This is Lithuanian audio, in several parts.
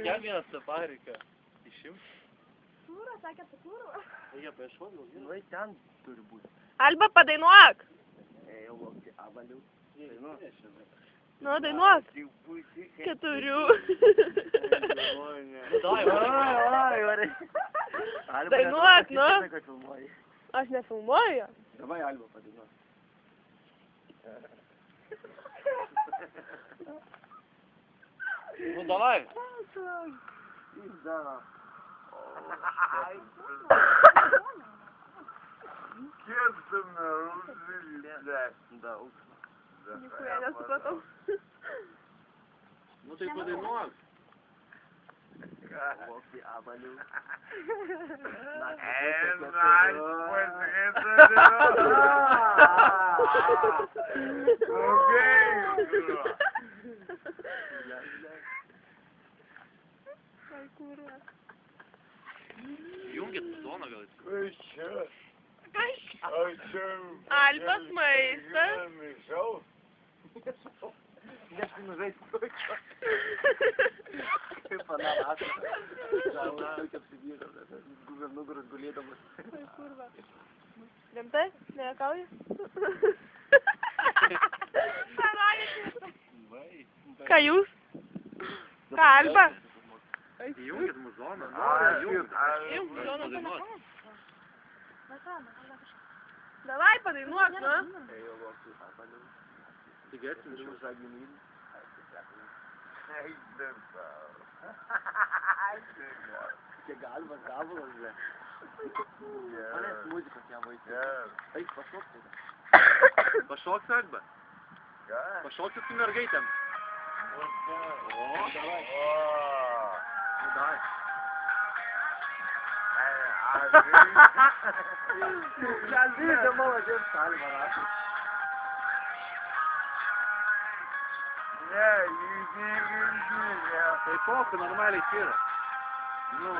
Kokia miesto pareika? Išimt? Kūro, sakė, tu kūro. Reikia paieškoti, gal žinai? Nu, ten turi būti. Alba, padainuok. Jau laukti avalių. Nu, dainuok. Keturių. Dainuok, nu. Aš nefilmuoju. Davai, Alba, padainuok. Nu, davai. Pizda. Kiek tu merų Daug. Nikuja nesupratau. Nu, tai padainuok. Laukti avalių. Ai, kūro. Jungit zoną gal. Albas maistas. Neškinu žaisti tokio. Kaip panaratas. Gal tokio apsivyro, bet nugaras gulėdamas. Ai, kurva. Rimtai? Nejuokauji? Ką jūs? Ką, Alba? Jungit mūsų zoną. Jungit zoną. Davai, padainuok, nu. Jau laukti avalių. Tik atsinčiau. Žaginį. Čia galvas gabalas, ble. Manęs muzikos jam vaikai. Eik, pašok tada. Pašoks, Alba? Pašoksit su mergaitėm. O, davai. Nu, davai. Žalvyžė maladės salva rašo. Tai kokia normaliai yra. Nu.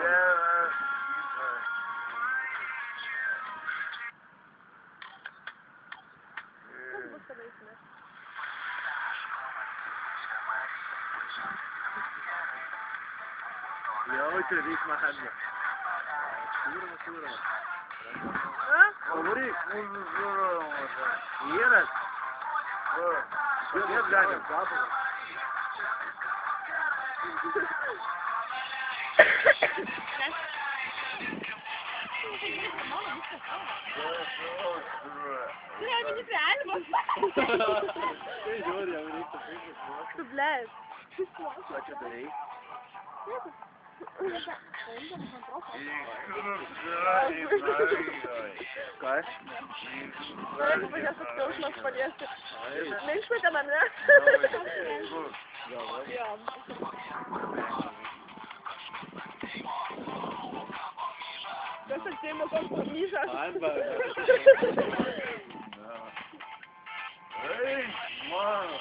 Jau čia reikia mažą. Kurva. Pavaryk. Vyras. Kaip galim? Tu blėt. Ką čia darai? Kas? Jeigu manęs skausmas paliesti. Neišmetėm, ar ne? Jo. Kas atsėmė kompromisą? Alba. Ei, mano,